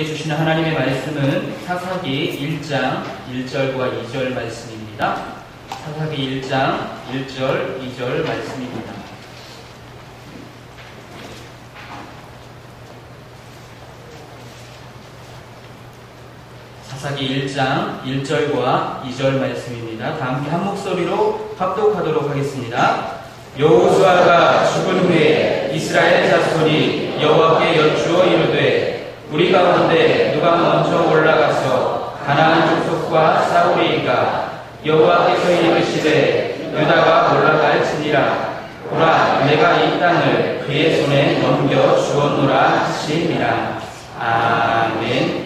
우리에게 주시는 하나님의 말씀은 사사기 1장 1절과 2절 말씀입니다. 사사기 1장 1절, 2절 말씀입니다. 사사기 1장 1절과 2절 말씀입니다. 다 함께 한 목소리로 합독하도록 하겠습니다. 여호수아가 죽은 후에 이스라엘 자손이 여호와께 여쭈어 이르되 우리 가운데 누가 먼저 올라가서 가나안 족속과 싸우리이까 여호와께서 이르시되 유다가 올라갈지니라. 보라, 내가 이 땅을 그의 손에 넘겨 주었노라 하시니라. 아멘.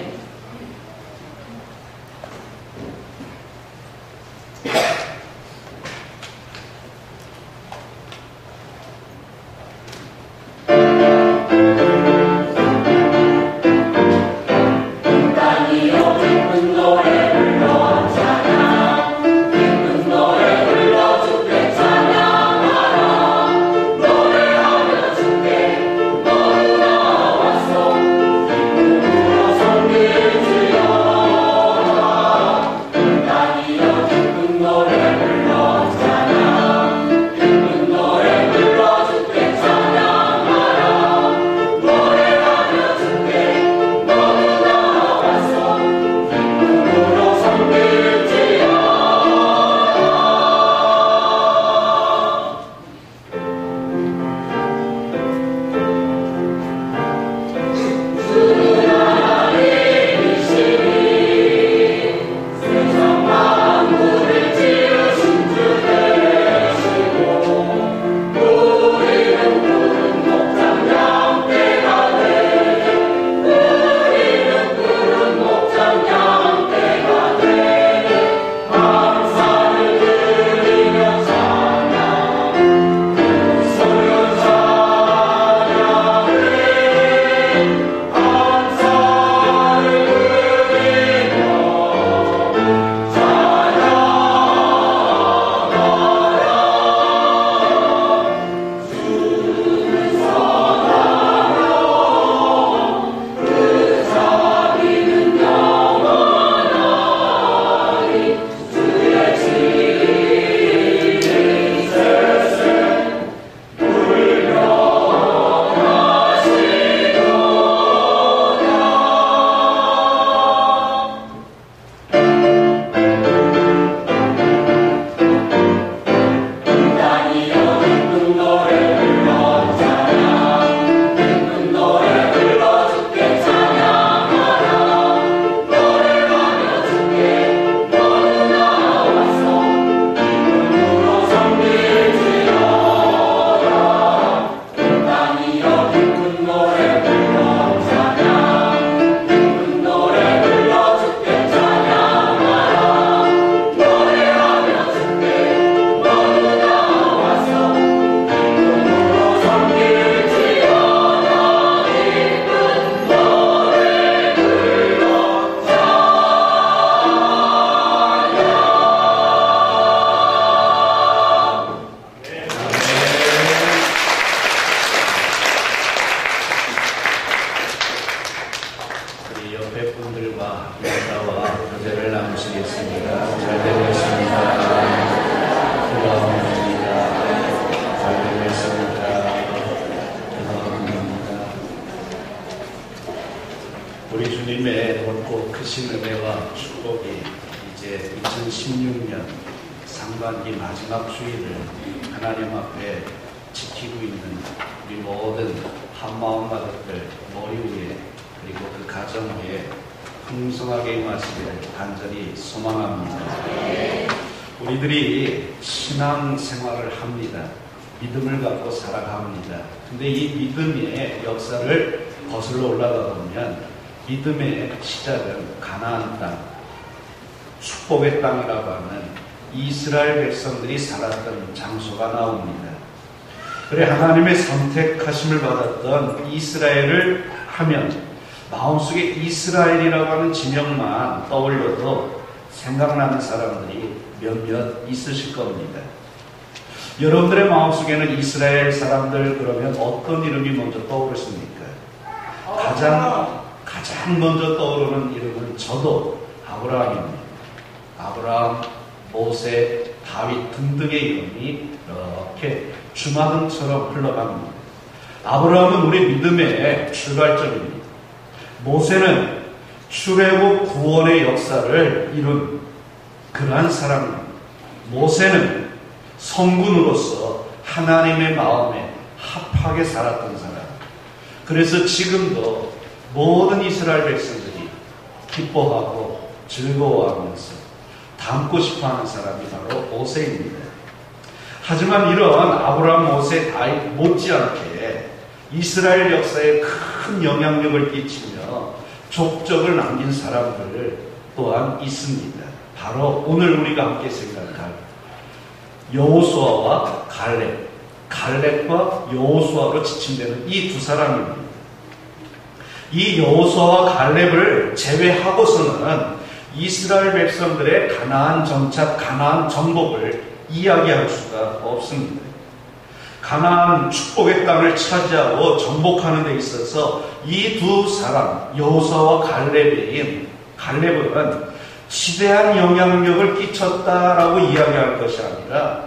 우리 주님의 높고 크신 은혜와 축복이 이제 2016년 상반기 마지막 주일을 하나님 앞에 지키고 있는 우리 모든 한마음 가족들 머리 위에 그리고 그 가정 위에 풍성하게 임하시기를 간절히 소망합니다. 우리들이 신앙생활을 합니다. 믿음을 갖고 살아갑니다. 근데 이 믿음의 역사를 거슬러 올라가 보면 믿음의 시작은 가나안 땅, 축복의 땅이라고 하는 이스라엘 백성들이 살았던 장소가 나옵니다. 그래 하나님의 선택하심을 받았던 이스라엘을 하면 마음속에 이스라엘이라고 하는 지명만 떠올려도 생각나는 사람들이 몇몇 있으실 겁니다. 여러분들의 마음속에는 이스라엘 사람들 그러면 어떤 이름이 먼저 떠오르십니까? 가장 가장 먼저 떠오르는 이름은 저도 아브라함입니다. 아브라함, 모세, 다윗 등등의 이름이 이렇게 주마등처럼 흘러갑니다. 아브라함은 우리 믿음의 출발점입니다. 모세는 출애굽 구원의 역사를 이룬 그러한 사람입니다. 모세는 성군으로서 하나님의 마음에 합하게 살았던 사람. 그래서 지금도 모든 이스라엘 백성들이 기뻐하고 즐거워하면서 닮고 싶어하는 사람이 바로 모세입니다. 하지만 이런 아브라함, 모세, 다윗 못지않게 이스라엘 역사에 큰 영향력을 끼치며 족적을 남긴 사람들 또한 있습니다. 바로 오늘 우리가 함께 생각할 여호수아와 갈렙, 갈렙과 여호수아로 지칭되는 이 두 사람입니다. 이 여호수아와 갈렙을 제외하고서는 이스라엘 백성들의 가나안 정착, 가나안 정복을 이야기할 수가 없습니다. 가나안 축복의 땅을 차지하고 정복하는 데 있어서 이 두 사람, 여호수아와 갈렙은 지대한 영향력을 끼쳤다라고 이야기할 것이 아니라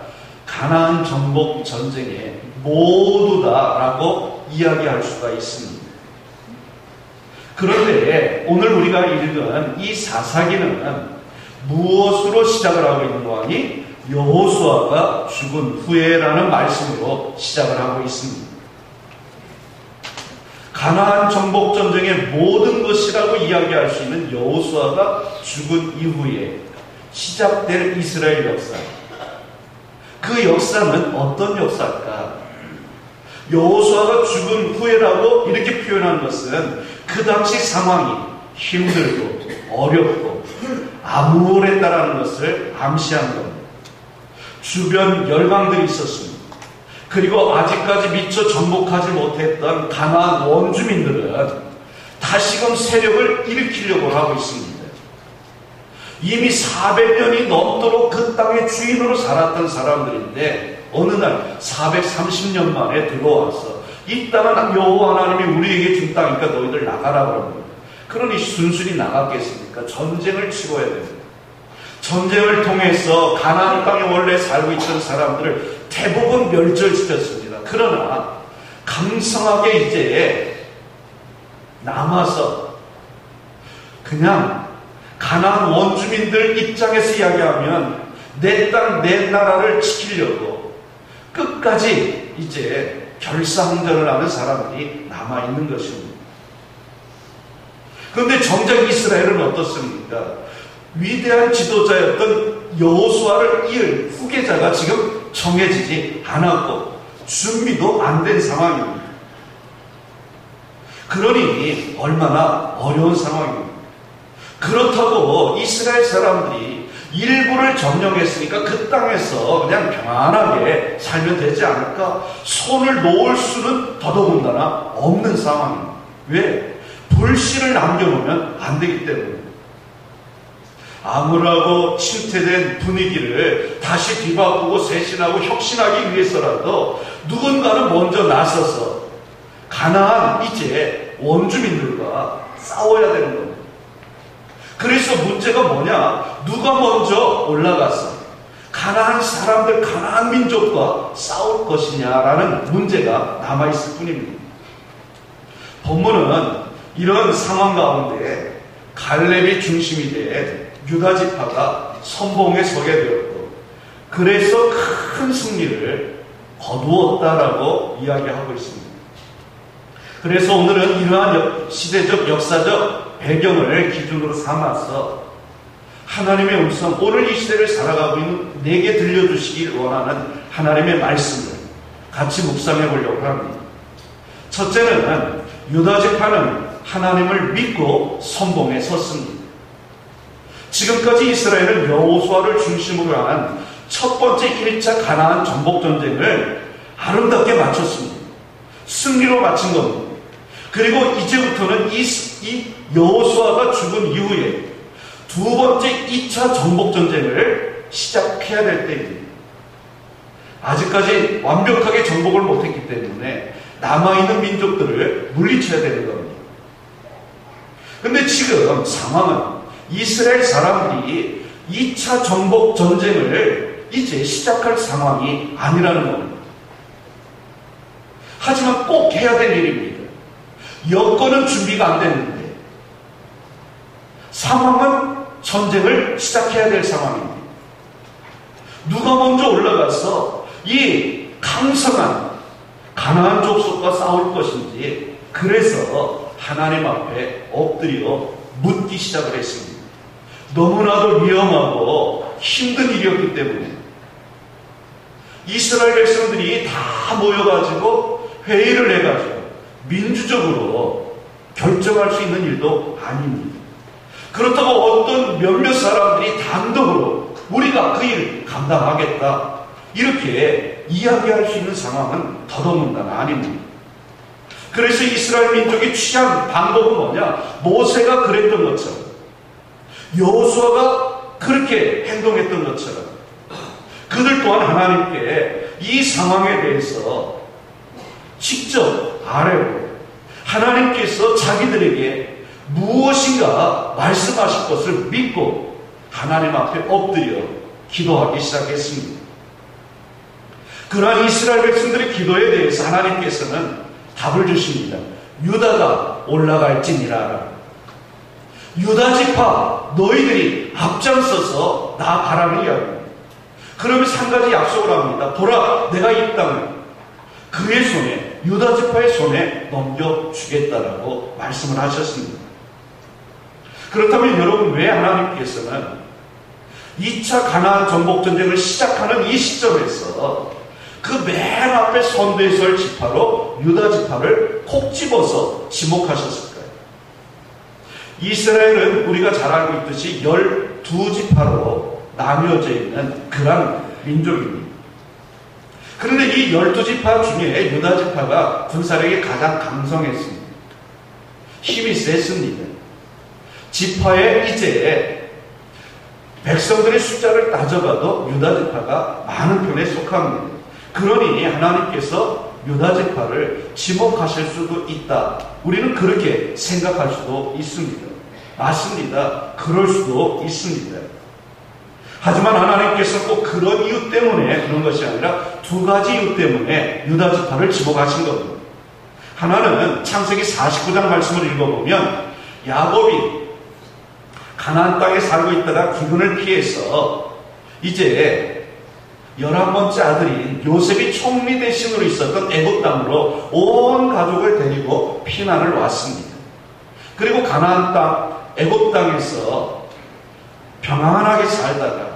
가나안 정복 전쟁의 모두다라고 이야기할 수가 있습니다. 그런데 오늘 우리가 읽은 이 사사기는 무엇으로 시작을 하고 있는 거 아니? 여호수아가 죽은 후에라는 말씀으로 시작을 하고 있습니다. 가나안 정복 전쟁의 모든 것이라고 이야기할 수 있는 여호수아가 죽은 이후에 시작될 이스라엘 역사. 그 역사는 어떤 역사일까? 여호수아가 죽은 후에라고 이렇게 표현한 것은 그 당시 상황이 힘들고 어렵고 암울했다라는 것을 암시한 겁니다. 주변 열강들이 있었습니다. 그리고 아직까지 미처 정복하지 못했던 가나안 원주민들은 다시금 세력을 일으키려고 하고 있습니다. 이미 400년이 넘도록 그 땅의 주인으로 살았던 사람들인데 어느 날 430년 만에 들어와서 이 땅은 여호와 하나님이 우리에게 준 땅이니까 너희들 나가라 그럽니다. 그러니 순순히 나갔겠습니까? 전쟁을 치러야 됩니다. 전쟁을 통해서 가나안 땅에 원래 살고 있던 사람들을 대부분 멸절시켰습니다. 그러나 강성하게 이제 남아서 그냥 가나안 원주민들 입장에서 이야기하면 내 땅, 내 나라를 지키려고 끝까지 이제 결사항전을 하는 사람들이 남아있는 것입니다. 그런데 정작 이스라엘은 어떻습니까? 위대한 지도자였던 여호수아를 이을 후계자가 지금 정해지지 않았고 준비도 안 된 상황입니다. 그러니 얼마나 어려운 상황입니다. 그렇다고 이스라엘 사람들이 일부를 점령했으니까 그 땅에서 그냥 평안하게 살면 되지 않을까? 손을 놓을 수는 더더군다나 없는 상황입니다. 왜? 불씨를 남겨놓으면 안 되기 때문에. 암울하고 침체된 분위기를 다시 뒤바꾸고 쇄신하고 혁신하기 위해서라도 누군가는 먼저 나서서 가나안 이제 원주민들과 싸워야 되는 겁니다. 그래서 문제가 뭐냐? 누가 먼저 올라가서 가나안 사람들, 가나안 민족과 싸울 것이냐라는 문제가 남아있을 뿐입니다. 본문은 이런 상황 가운데 갈렙이 중심이 된 유다 지파가 선봉에 서게 되었고 그래서 큰 승리를 거두었다라고 이야기하고 있습니다. 그래서 오늘은 이러한 시대적 역사적 배경을 기준으로 삼아서 하나님의 음성, 오늘 이 시대를 살아가고 있는 내게 들려주시길 원하는 하나님의 말씀을 같이 묵상해 보려고 합니다. 첫째는 유다 지파는 하나님을 믿고 선봉에 섰습니다. 지금까지 이스라엘은 여호수아를 중심으로 한 첫 번째 1차 가나안 정복 전쟁을 아름답게 마쳤습니다. 승리로 마친 겁니다. 그리고 이제부터는 이 여호수아가 죽은 이후에 두 번째 2차 정복 전쟁을 시작해야 될 때입니다. 아직까지 완벽하게 정복을 못했기 때문에 남아있는 민족들을 물리쳐야 되는 겁니다. 근데 지금 상황은 이스라엘 사람들이 2차 정복 전쟁을 이제 시작할 상황이 아니라는 겁니다. 하지만 꼭 해야 될 일입니다. 여건은 준비가 안 됐는데 상황은 전쟁을 시작해야 될 상황입니다. 누가 먼저 올라가서 이 강성한 가나안 족속과 싸울 것인지, 그래서 하나님 앞에 엎드려 묻기 시작을 했습니다. 너무나도 위험하고 힘든 일이었기 때문에 이스라엘 백성들이 다 모여가지고 회의를 해가지고 민주적으로 결정할 수 있는 일도 아닙니다. 그렇다고 어떤 몇몇 사람들이 단독으로 우리가 그 일을 감당하겠다 이렇게 이야기할 수 있는 상황은 더더군다나 아닙니다. 그래서 이스라엘 민족이 취한 방법은 뭐냐? 모세가 그랬던 것처럼, 여호수아가 그렇게 행동했던 것처럼 그들 또한 하나님께 이 상황에 대해서 직접 아뢰고 하나님께서 자기들에게 무엇인가 말씀하실 것을 믿고 하나님 앞에 엎드려 기도하기 시작했습니다. 그러한 이스라엘 백성들의 기도에 대해서 하나님께서는 답을 주십니다. 유다가 올라갈지니라. 유다 지파 너희들이 앞장서서 나아가라는 이야기입니다. 그러면서 한 가지 약속을 합니다. 보라, 내가 이 땅을 그의 손에, 유다 지파의 손에 넘겨주겠다라고 말씀을 하셨습니다. 그렇다면 여러분, 왜 하나님께서는 2차 가나안 정복 전쟁을 시작하는 이 시점에서 그 맨 앞에 선두에 설 지파로 유다 지파를 콕 집어서 지목하셨을까요? 이스라엘은 우리가 잘 알고 있듯이 12지파로 나뉘어져 있는 그런 민족입니다. 그런데 이 12지파 중에 유다 지파가 군사력이 가장 강성했습니다. 힘이 셌습니다. 지파에 이제 백성들의 숫자를 따져봐도 유다 지파가 많은 편에 속합니다. 그러니 하나님께서 유다 지파를 지목하실 수도 있다. 우리는 그렇게 생각할 수도 있습니다. 맞습니다. 그럴 수도 있습니다. 하지만 하나님께서 꼭 그런 이유 때문에 그런 것이 아니라 두 가지 이유 때문에 유다 지파를 지목하신 겁니다. 하나는 창세기 49장 말씀을 읽어보면 야곱이 가나안 땅에 살고 있다가 기근을 피해서 이제 11번째 아들인 요셉이 총리 대신으로 있었던 애굽 땅으로 온 가족을 데리고 피난을 왔습니다. 그리고 가나안 땅, 애굽 땅에서 평안하게 살다가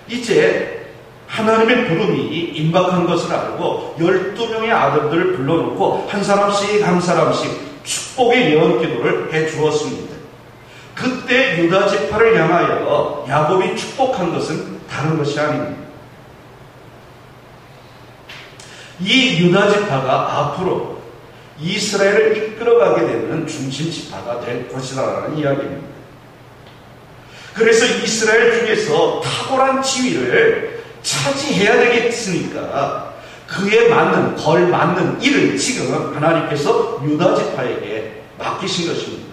이제 하나님의 부름이 임박한 것을 알고 12명의 아들들을 불러놓고 한 사람씩 축복의 예언 기도를 해 주었습니다. 그때 유다 지파를 향하여 야곱이 축복한 것은 다른 것이 아닙니다. 이 유다 지파가 앞으로 이스라엘을 이끌어가게 되는 중심 지파가 될 것이라는 이야기입니다. 그래서 이스라엘 중에서 탁월한 지위를 차지해야 되겠으니까 그에 맞는, 걸맞는 일을 지금 하나님께서 유다 지파에게 맡기신 것입니다.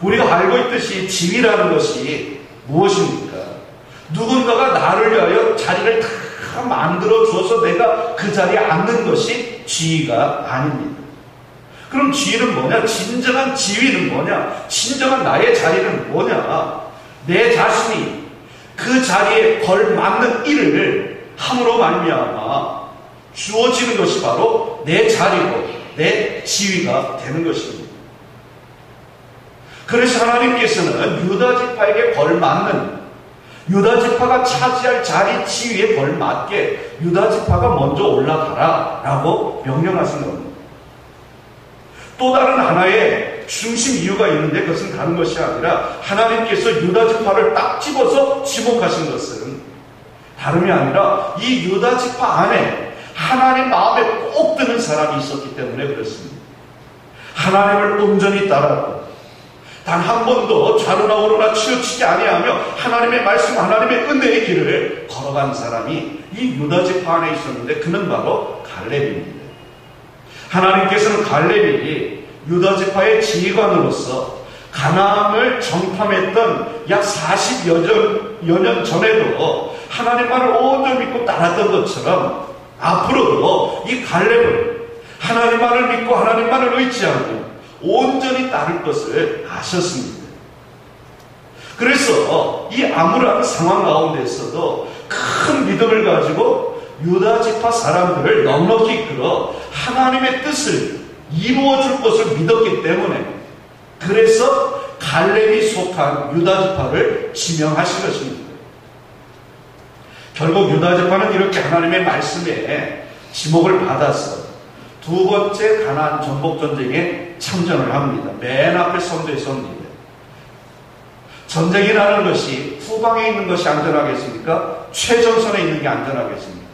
우리가 알고 있듯이 지위라는 것이 무엇입니까? 누군가가 나를 위하여 자리를 다 만들어 주어서 내가 그 자리에 앉는 것이 지위가 아닙니다. 그럼 지위는 뭐냐? 진정한 지위는 뭐냐? 진정한 나의 자리는 뭐냐? 내 자신이 그 자리에 걸맞는 일을 함으로 말미암아 주어지는 것이 바로 내 자리고 내 지위가 되는 것입니다. 그래서 하나님께서는 유다 지파에게 걸맞는, 유다 지파가 차지할 자리 지위에 걸맞게 유다 지파가 먼저 올라가라 라고 명령하신 겁니다. 또 다른 하나의 중심 이유가 있는데 그것은 다른 것이 아니라 하나님께서 유다 지파를 딱 집어서 지목하신 것은 다름이 아니라 이 유다 지파 안에 하나님 마음에 꼭 드는 사람이 있었기 때문에 그렇습니다. 하나님을 온전히 따라고 단 한 번도 좌로나 우로나 치우치지 아니하며 하나님의 말씀, 하나님의 은혜의 길을 걸어간 사람이 이 유다 지파 안에 있었는데 그는 바로 갈렙입니다. 하나님께서는 갈렙이 유다 지파의 지휘관으로서 가나안을 정탐했던 약 40여 년 전에도 하나님만을 온전히 믿고 따랐던 것처럼 앞으로도 이 갈렙은 하나님만을 믿고 하나님만을 의지하고 온전히 따를 것을 아셨습니다. 그래서 이 암울한 상황 가운데서도 큰 믿음을 가지고 유다 지파 사람들을 넉넉히 이끌어 하나님의 뜻을 이루어 줄 것을 믿었기 때문에, 그래서 갈렙이 속한 유다 지파를 지명하신 것입니다. 결국 유다 지파는 이렇게 하나님의 말씀에 지목을 받아서 두 번째 가나안 정복 전쟁에 참전을 합니다. 맨 앞에 선두에 섭니다. 전쟁이라는 것이 후방에 있는 것이 안전하겠습니까? 최전선에 있는 게 안전하겠습니까?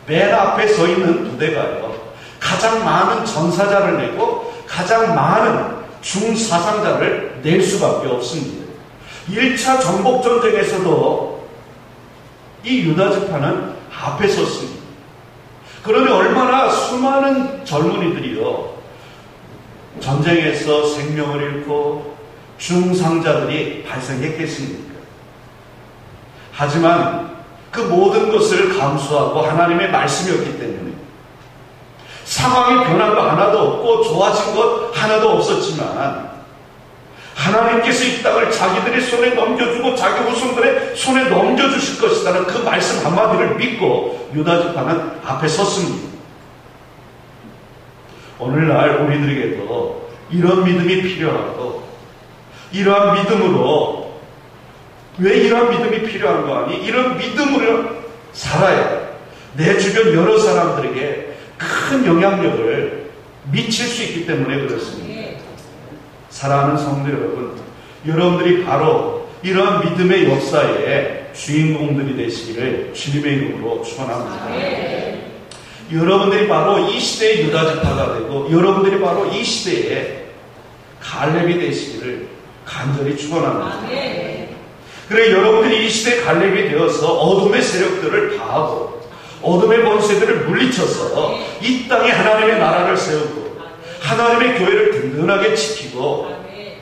맨 앞에 서 있는 부대가요, 가장 많은 전사자를 내고 가장 많은 중사상자를 낼 수밖에 없습니다. 1차 정복전쟁에서도 이 유다 지파는 앞에 섰습니다. 그러니 얼마나 수많은 젊은이들이요, 전쟁에서 생명을 잃고 중상자들이 발생했겠습니까? 하지만 그 모든 것을 감수하고 하나님의 말씀이었기 때문에 상황이 변한 거 하나도 없고 좋아진 것 하나도 없었지만, 하나님께서 이 땅을 자기들의 손에 넘겨주고 자기 후손들의 손에 넘겨주실 것이라는 그 말씀 한마디를 믿고 유다 지파는 앞에 섰습니다. 오늘날 우리들에게도 이런 믿음이 필요하고, 이러한 믿음으로, 왜 이러한 믿음이 필요한 거 아니? 이런 믿음으로 살아야 내 주변 여러 사람들에게 큰 영향력을 미칠 수 있기 때문에 그렇습니다. 사랑하는 성도 여러분, 여러분들이 바로 이러한 믿음의 역사의 주인공들이 되시기를 주님의 이름으로 축원합니다. 여러분들이 바로 이 시대의 유다 지파가 되고, 여러분들이 바로 이 시대의 갈렙이 되시기를 간절히 축원합니다. 그래, 여러분들이 이 시대의 갈렙이 되어서 어둠의 세력들을 다하고 어둠의 권세들을 물리쳐서 이 땅에 하나님의 나라를 세우고 하나님의 교회를 든든하게 지키고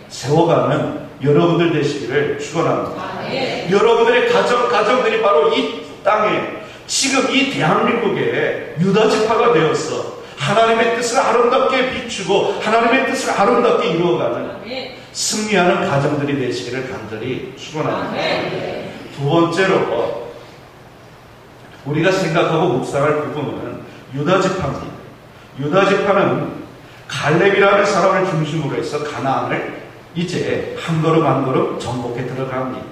세워가는 여러분들 되시기를 축원합니다. 여러분들의 가정들이 바로 이 땅에, 지금 이 대한민국의 유다 지파가 되어서 하나님의 뜻을 아름답게 비추고 하나님의 뜻을 아름답게 이루어가는 승리하는 가정들이 되시기를 간절히 축원합니다. 두 번째로 우리가 생각하고 묵상할 부분은 유다 지파입니다. 유다 지파는 갈렙이라는 사람을 중심으로 해서 가나안을 이제 한 걸음 한 걸음 정복해 들어갑니다.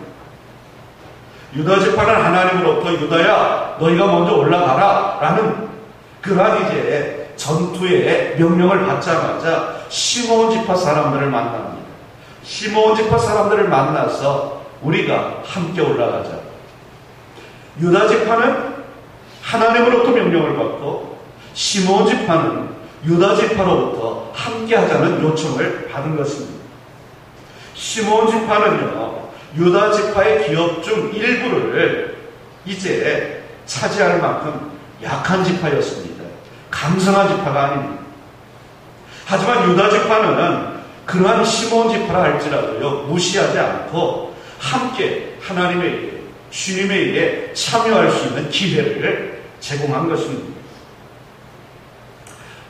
유다 지파는 하나님으로부터 유다야 너희가 먼저 올라가라 라는 그러한 이제 전투의 명령을 받자마자 시므온 지파 사람들을 만납니다. 시므온 지파 사람들을 만나서 우리가 함께 올라가자. 유다 지파는 하나님으로부터 명령을 받고 시므온 지파는 유다 지파로부터 함께 하자는 요청을 받은 것입니다. 시므온 지파는요, 유다 지파의 기업 중 일부를 이제 차지할 만큼 약한 지파였습니다. 강성한 지파가 아닙니다. 하지만 유다 지파는 그러한 시므온 지파라 할지라도요, 무시하지 않고 함께 하나님의 일, 주님의 일에 참여할 수 있는 기회를 제공한 것입니다.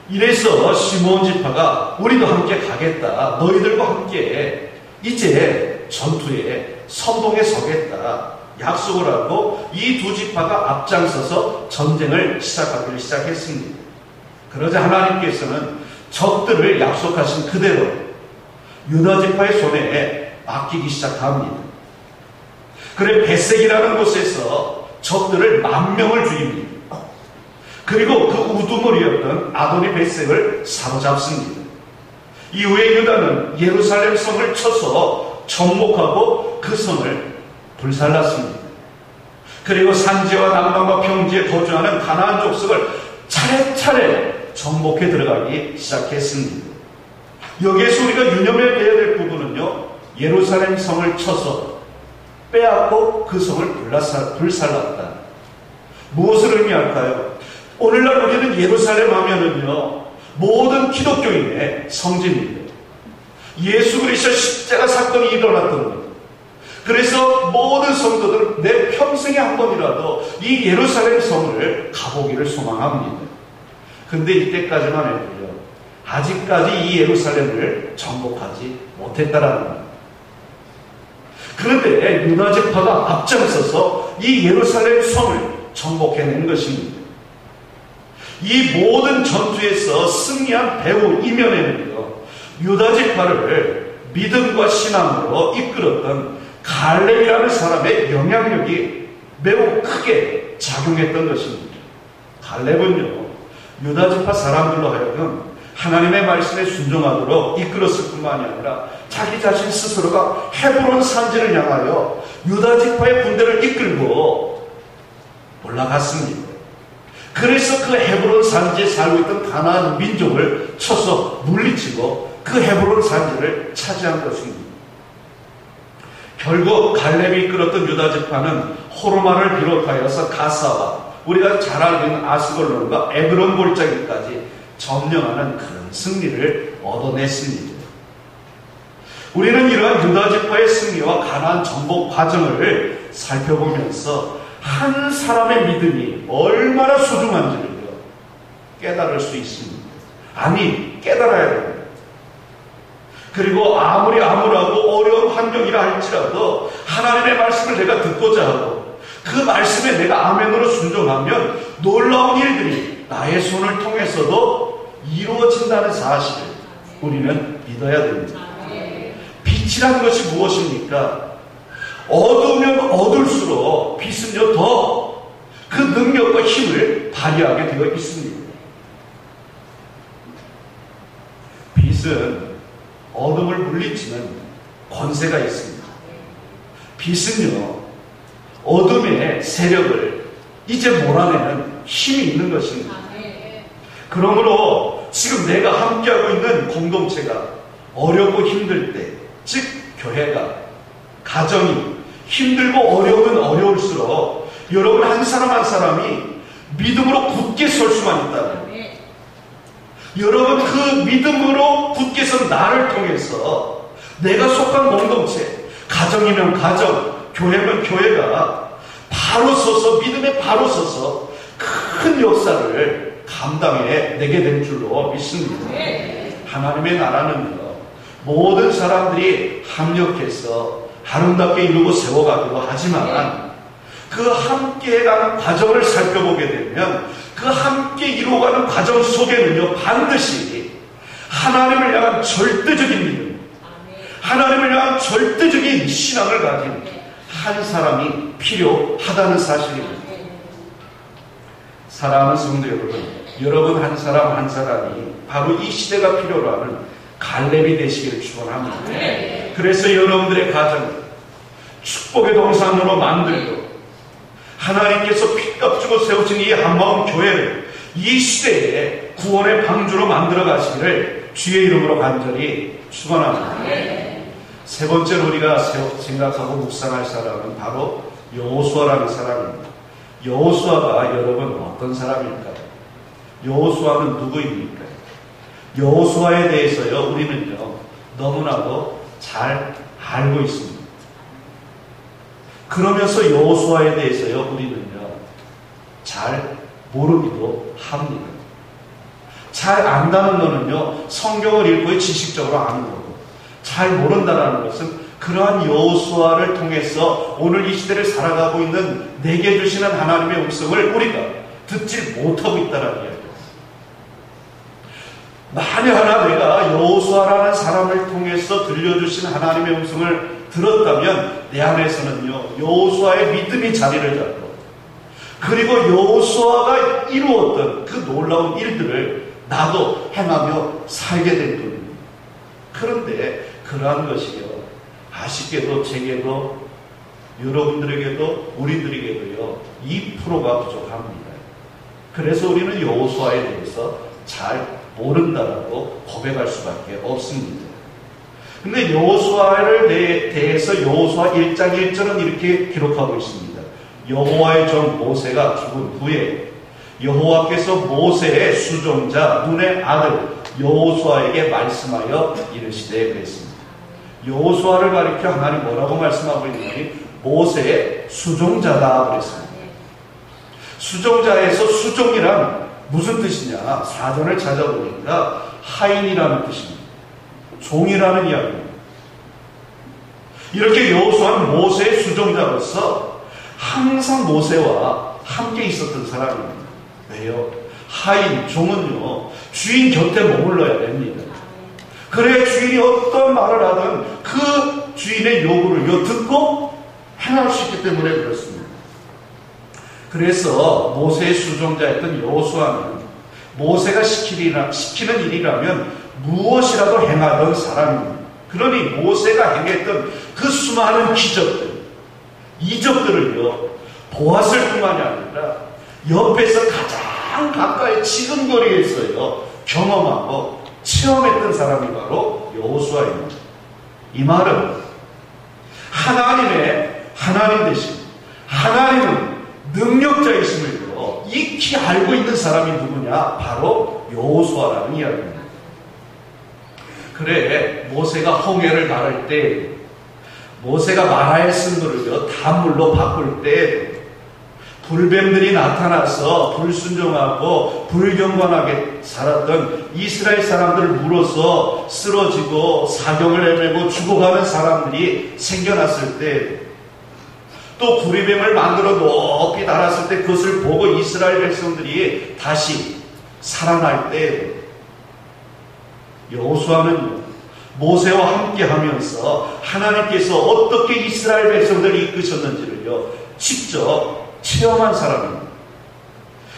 이래서 시므온 지파가 우리도 함께 가겠다, 너희들과 함께 이제 전투에 선봉에 서겠다 약속을 하고 이 두 지파가 앞장서서 전쟁을 시작하기를 시작했습니다. 그러자 하나님께서는 적들을 약속하신 그대로 유다 지파의 손에 맡기기 시작합니다. 그래, 베색이라는 곳에서 적들을 10,000명을 죽입니다. 그리고 그 우두머리였던 아도니 베색을 사로잡습니다. 이후에 유다는 예루살렘 성을 쳐서 정복하고 그 성을 불살랐습니다. 그리고 산지와 남방과 평지에 거주하는 가나안 족속을 차례차례 정복해 들어가기 시작했습니다. 여기에서 우리가 유념해야 될 부분은요, 예루살렘 성을 쳐서 빼앗고 그 성을 불살랐다. 무엇을 의미할까요? 오늘날 우리는 예루살렘 하면은요, 모든 기독교인의 성지입니다. 예수 그리스도 십자가 사건이 일어났던 것. 그래서 모든 성도들은 내 평생에 한 번이라도 이 예루살렘 성을 가보기를 소망합니다. 근데 이때까지만 해도요, 아직까지 이 예루살렘을 정복하지 못했다라는 겁니다. 그런데 유다 지파가 앞장서서 이 예루살렘 성을 정복해낸 것입니다. 이 모든 전투에서 승리한 배후 이면에는요, 유다 지파를 믿음과 신앙으로 이끌었던 갈렙이라는 사람의 영향력이 매우 크게 작용했던 것입니다. 갈렙은요, 유다 지파 사람들로 하여금 하나님의 말씀에 순종하도록 이끌었을 뿐만이 아니라 자기 자신 스스로가 헤브론 산지를 향하여 유다 지파의 군대를 이끌고 올라갔습니다. 그래서 그 헤브론 산지에 살고 있던 가나안 민족을 쳐서 물리치고 그 헤브론 산지를 차지한 것입니다. 결국 갈렙이 이끌었던 유다 지파는 호르마를 비롯하여서 가사와 우리가 잘 알고 있는 아스골론과 에그론 골짜기까지 점령하는 큰 승리를 얻어냈습니다. 우리는 이러한 유다 지파의 승리와 가나안 정복 과정을 살펴보면서 한 사람의 믿음이 얼마나 소중한지를 깨달을 수 있습니다. 아니, 깨달아야 됩니다. 그리고 아무리 암울하고 어려운 환경이라 할지라도 하나님의 말씀을 내가 듣고자 하고 그 말씀에 내가 아멘으로 순종하면 놀라운 일들이 나의 손을 통해서도 이루어진다는 사실을 우리는 믿어야 됩니다. 빛이란 것이 무엇입니까? 어두우면 어둘수록 빛은요 더 그 능력과 힘을 발휘하게 되어 있습니다. 빛은 어둠을 물리치는 권세가 있습니다. 빛은요 어둠의 세력을 이제 몰아내는 힘이 있는 것입니다. 그러므로 지금 내가 함께하고 있는 공동체가 어렵고 힘들 때, 즉 교회가, 가정이 힘들고 어려우면 어려울수록 여러분 한 사람 한 사람이 믿음으로 굳게 설 수만 있다면, 여러분 그 믿음으로 굳게 선 나를 통해서 내가 속한 공동체, 가정이면 가정, 교회면 교회가 바로 서서, 믿음에 바로 서서 큰 역사를 감당해내게 될 줄로 믿습니다. 하나님의 나라는요, 모든 사람들이 합력해서 아름답게 이루고 세워가기도 하지만 그 함께가는 과정을 살펴보게 되면 그 함께 이루어가는 과정 속에는요 반드시 하나님을 향한 절대적인 믿음, 하나님을 향한 절대적인 신앙을 가진 한 사람이 필요하다는 사실입니다. 사랑하는 성도 여러분, 여러분 한 사람 한 사람이 바로 이 시대가 필요로 하는 갈렙이 되시기를 축원합니다. 그래서 여러분들의 가정을 축복의 동산으로 만들고 하나님께서 핏값 주고 세우신 이 한마음 교회를 이 시대에 구원의 방주로 만들어 가시기를 주의 이름으로 간절히 축원합니다. 세 번째로 우리가 생각하고 묵상할 사람은 바로 여호수아라는 사람입니다. 여호수아가 여러분 어떤 사람일까요? 여호수아는 누구입니까? 여호수아에 대해서요 우리는요 너무나도 잘 알고 있습니다. 그러면서 여호수아에 대해서요 우리는요 잘 모르기도 합니다. 잘 안다는 거는요 성경을 읽고 지식적으로 아는 거고, 잘 모른다는 것은 그러한 여호수아를 통해서 오늘 이 시대를 살아가고 있는 내게 주시는 하나님의 음성을 우리가 듣지 못하고 있다는 이야기입니다. 만약 하나 내가 여호수아라는 사람을 통해서 들려주신 하나님의 음성을 들었다면 내 안에서는요 여호수아의 믿음이 자리를 잡고, 그리고 여호수아가 이루었던 그 놀라운 일들을 나도 행하며 살게 될 겁니다. 그런데 그러한 것이요 아쉽게도 제게도 여러분들에게도 우리들에게도요 2%가 부족합니다. 그래서 우리는 여호수아에 대해서 잘 모른다라고 고백할 수밖에 없습니다. 근데 여호수아를 대해서 여호수아 1장 1절은 이렇게 기록하고 있습니다. 여호와의 종 모세가 죽은 후에 여호와께서 모세의 수종자 눈의 아들 여호수아에게 말씀하여 이르시되 그랬습니다. 여호수아를 가리켜 하나님 뭐라고 말씀하고 있느니 모세의 수종자다 그랬습니다. 수종자에서 수종이란 무슨 뜻이냐? 사전을 찾아보니까 하인이라는 뜻입니다. 종이라는 이야기입니다. 이렇게 여호수아는 모세의 수종자로서 항상 모세와 함께 있었던 사람입니다. 왜요? 하인, 종은요, 주인 곁에 머물러야 됩니다. 그래야 주인이 어떤 말을 하든 그 주인의 요구를 듣고 행할 수 있기 때문에 그렇습니다. 그래서 모세의 수종자였던 여호수아는 모세가 시키는 일이라면 무엇이라도 행하던 사람입니다. 그러니 모세가 행했던 그 수많은 기적들, 이적들을요, 보았을 뿐만이 아니라 옆에서 가장 가까이 지근거리에서요 경험하고 체험했던 사람이 바로 여호수아입니다. 이 말은 하나님 대신 하나님은 능력자이심을요 익히 알고 있는 사람이 누구냐? 바로 여호수아라는 이야기입니다. 그래, 모세가 홍해를 가를 때, 모세가 마라의 쓴물을요 단물로 바꿀 때, 불뱀들이 나타나서 불순종하고 불경건하게 살았던 이스라엘 사람들을 물어서 쓰러지고 사경을 헤매고 죽어가는 사람들이 생겨났을 때, 또 구리뱀을 만들어 높이 달았을 때 그것을 보고 이스라엘 백성들이 다시 살아날 때, 여호수아는 모세와 함께 하면서 하나님께서 어떻게 이스라엘 백성들을 이끄셨는지를요 직접 체험한 사람입니다.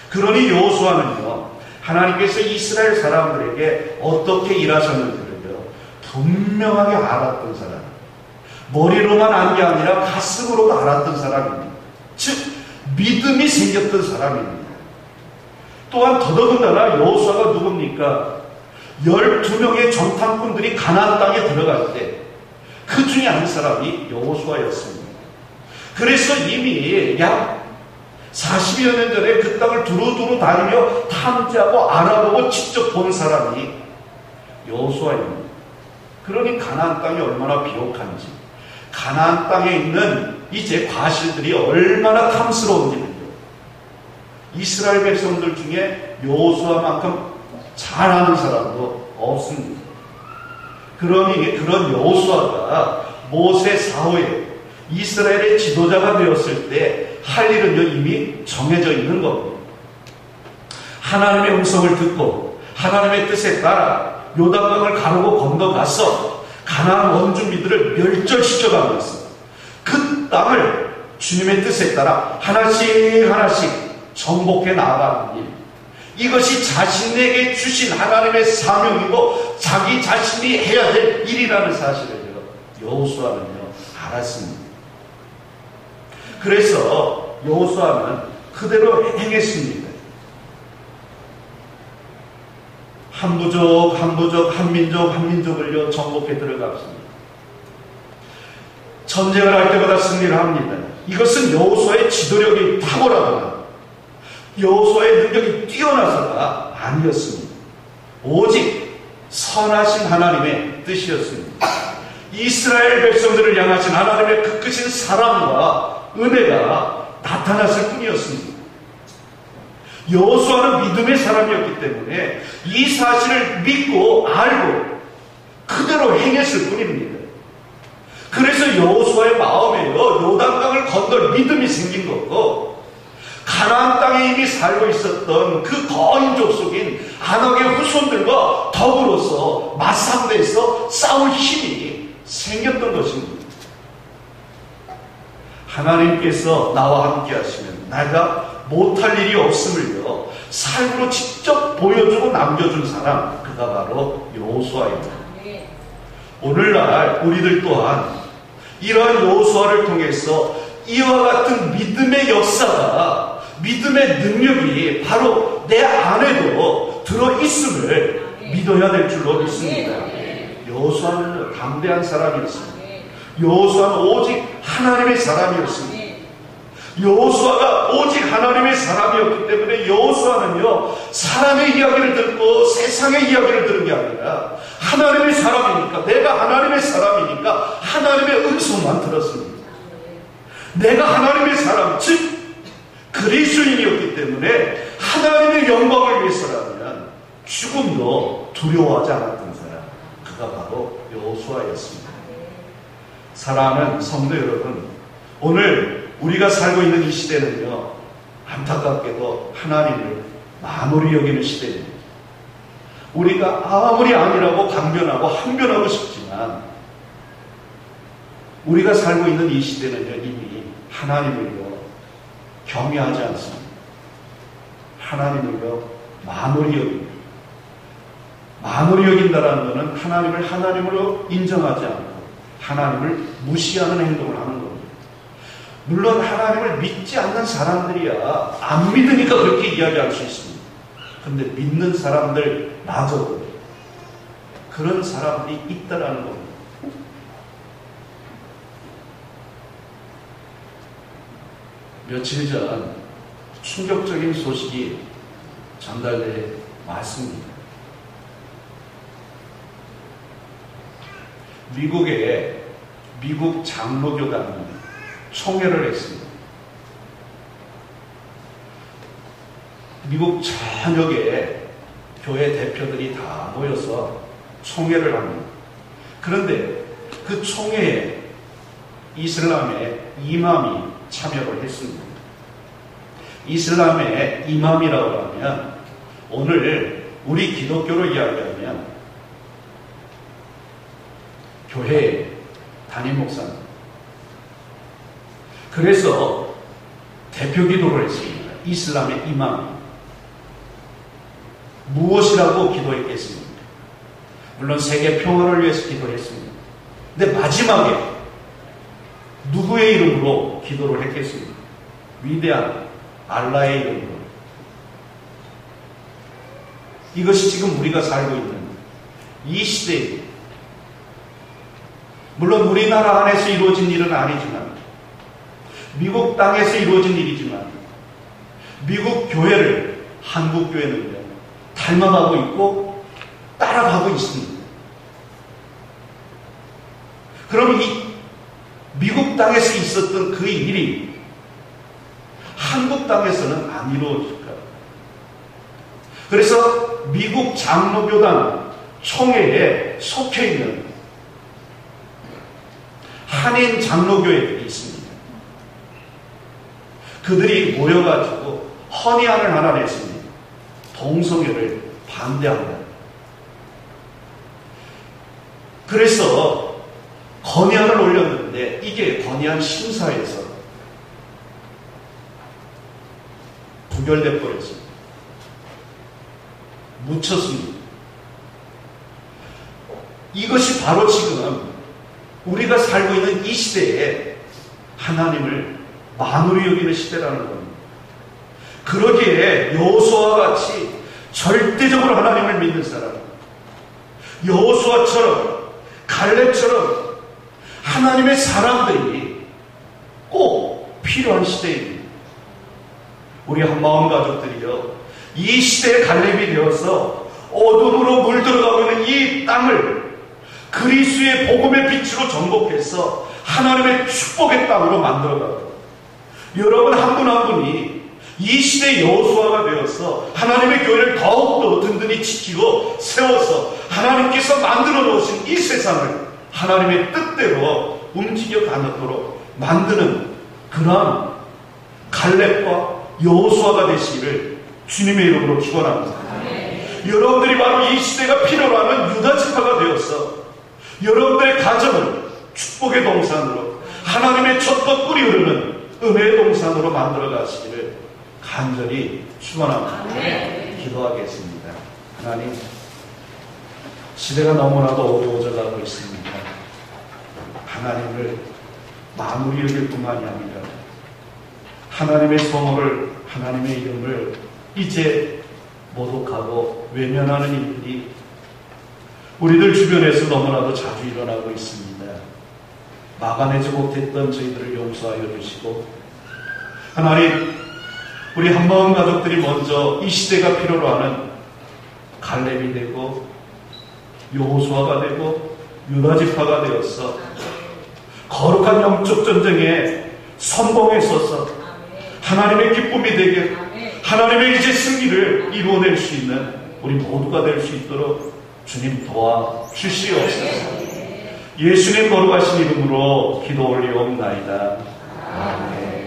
그러니 여호수아는요 하나님께서 이스라엘 사람들에게 어떻게 일하셨는지를요 분명하게 알았던 사람, 머리로만 안 게 아니라 가슴으로도 알았던 사람입니다. 즉 믿음이 생겼던 사람입니다. 또한 더더군다나 여호수아가 누굽니까? 12명의 정탐꾼들이 가나안 땅에 들어갈 때 그 중에 한 사람이 여호수아였습니다. 그래서 이미 약 40여 년 전에 그 땅을 두루두루 다니며 탐지하고 알아보고 직접 본 사람이 여호수아입니다. 그러니 가나안 땅이 얼마나 비옥한지, 가나안 땅에 있는 이제 과실들이 얼마나 탐스러운지는요 이스라엘 백성들 중에 여호수아만큼 잘 아는 사람도 없습니다. 그러니 그런 여호수아가 모세 사후에 이스라엘의 지도자가 되었을 때 할 일은요 이미 정해져 있는 겁니다. 하나님의 음성을 듣고 하나님의 뜻에 따라 요단강을 가르고 건너가서 가나안 원주민들을 멸절시켜가면서 그 땅을 주님의 뜻에 따라 하나씩 하나씩 정복해 나아가는 일, 이것이 자신에게 주신 하나님의 사명이고 자기 자신이 해야 될 일이라는 사실을 여호수아는요 알았습니다. 그래서 여호수아는 그대로 행했습니다. 한 부족 한 부족, 한 민족 한 민족을요 정복해 들어갔습니다. 전쟁을 할 때마다 승리를 합니다. 이것은 여호수아의 지도력이 탁월하거나 여호수아의 능력이 뛰어나서가 아니었습니다. 오직 선하신 하나님의 뜻이었습니다. 이스라엘 백성들을 향하신 하나님의 그 크신 사랑과 은혜가 나타났을 뿐이었습니다. 여호수아는 믿음의 사람이었기 때문에 이 사실을 믿고 알고 그대로 행했을 뿐입니다. 그래서 여호수아의 마음에요 요단강을 건널 믿음이 생긴 거고, 가나안 땅에 이미 살고 있었던 그 거인족 속인 아낙의 후손들과 더불어서 맞상대해서 싸울 힘이 생겼던 것입니다. 하나님께서 나와 함께 하시면 내가 못할 일이 없음을요 삶으로 직접 보여주고 남겨준 사람, 그가 바로 여호수아입니다. 오늘날 우리들 또한 이러한 여호수아를 통해서 이와 같은 믿음의 역사가, 믿음의 능력이 바로 내 안에도 들어있음을 믿어야 될 줄로 믿습니다. 여호수아는 담대한 사람이었습니다. 여호수아는 오직 하나님의 사람이었습니다. 여호수아가 오직 하나님의 사람이었기 때문에 여호수아는요 사람의 이야기를 듣고 세상의 이야기를 들은 게 아니라 하나님의 사람이니까, 내가 하나님의 사람이니까 하나님의 음성만 들었습니다. 내가 하나님의 사람, 즉 그리스도인이었기 때문에 하나님의 영광을 위해서라면 죽음도 두려워하지 않았던 사람, 그가 바로 여호수아였습니다. 사랑하는 성도 여러분, 오늘 우리가 살고 있는 이 시대는요, 안타깝게도 하나님을 만홀히 여기는 시대입니다. 우리가 아무리 아니라고 강변하고 항변하고 싶지만 우리가 살고 있는 이 시대는요, 이미 하나님을요 경외하지 않습니다. 하나님을요 만홀히 여깁니다. 만홀히 여긴다라는 것은 하나님을 하나님으로 인정하지 않고 하나님을 무시하는 행동을 하는 겁니다. 물론 하나님을 믿지 않는 사람들이야 안 믿으니까 그렇게 이야기할 수 있습니다. 그런데 믿는 사람들마저도 그런 사람들이 있다라는 겁니다. 며칠 전 충격적인 소식이 전달돼 왔습니다. 미국 장로교단이 총회를 했습니다. 미국 전역에 교회 대표들이 다 모여서 총회를 합니다. 그런데 그 총회에 이슬람의 이맘이 참여를 했습니다. 이슬람의 이맘이라고 하면 오늘 우리 기독교로 이야기하면 교회 담임 목사입니다. 그래서 대표 기도를 했습니다. 이슬람의 이맘이 무엇이라고 기도했겠습니까? 물론 세계 평화를 위해서 기도했습니다. 근데 마지막에 누구의 이름으로 기도를 했겠습니까? 위대한 알라의 이름으로. 이것이 지금 우리가 살고 있는 이 시대에, 물론 우리나라 안에서 이루어진 일은 아니지만 미국 땅에서 이루어진 일이지만 미국 교회를 한국 교회는요 닮아가고 있고 따라가고 있습니다. 그럼 이 미국 땅에서 있었던 그 일이 한국 땅에서는 안 이루어질까? 그래서 미국 장로교단 총회에 속해 있는 한인 장로교회들이 있습니다. 그들이 모여가지고 헌의안을 하나 냈습니다. 동성애를 반대한다. 그래서 건의안을 올렸는데 이게 건의안 심사에서 부결돼 버렸습니다. 묻혔습니다. 이것이 바로 지금 우리가 살고 있는 이 시대에 하나님을 만홀히 여기는 시대라는 겁니다. 그러기에 여호수아와 같이 절대적으로 하나님을 믿는 사람, 여호수아처럼 갈렙처럼 하나님의 사람들이 꼭 필요한 시대입니다. 우리 한마음 가족들이요, 이 시대의 갈렙이 되어서 어둠으로 물들어가고 있는 이 땅을 그리스도의 복음의 빛으로 정복해서 하나님의 축복의 땅으로 만들어가고, 여러분 한 분 한 분이 이 시대의 여호수아가 되어서 하나님의 교회를 더욱더 든든히 지키고 세워서 하나님께서 만들어 놓으신 이 세상을 하나님의 뜻대로 움직여 가도록 만드는 그러한 갈렙과 여호수아가 되시기를 주님의 이름으로 축원합니다. 여러분들이 바로 이 시대가 필요로 하는 유다 지파가 되어서 여러분들의 가정을 축복의 동산으로, 하나님의 젖과 꿀이 흐르는 은혜의 동산으로 만들어 가시기를 간절히 축원합니다. 기도하겠습니다. 하나님, 시대가 너무나도 어두워져 가고 있습니다. 하나님을 만홀히 여길 뿐만이 아니라 하나님의 성호를, 하나님의 이름을 이제 모독하고 외면하는 일들이 우리들 주변에서 너무나도 자주 일어나고 있습니다. 막아내지 못했던 저희들을 용서하여 주시고, 하나님, 우리 한마음 가족들이 먼저 이 시대가 필요로 하는 갈렙이 되고 여호수아가 되고 유다 지파가 되어서 거룩한 영적 전쟁에 선봉했어서 하나님의 기쁨이 되게 하나님의 이제 승리를 이루어낼 수 있는 우리 모두가 될 수 있도록 주님 도와주시옵소서. 예수님 거룩하신 이름으로 기도 올리옵나이다. 아멘.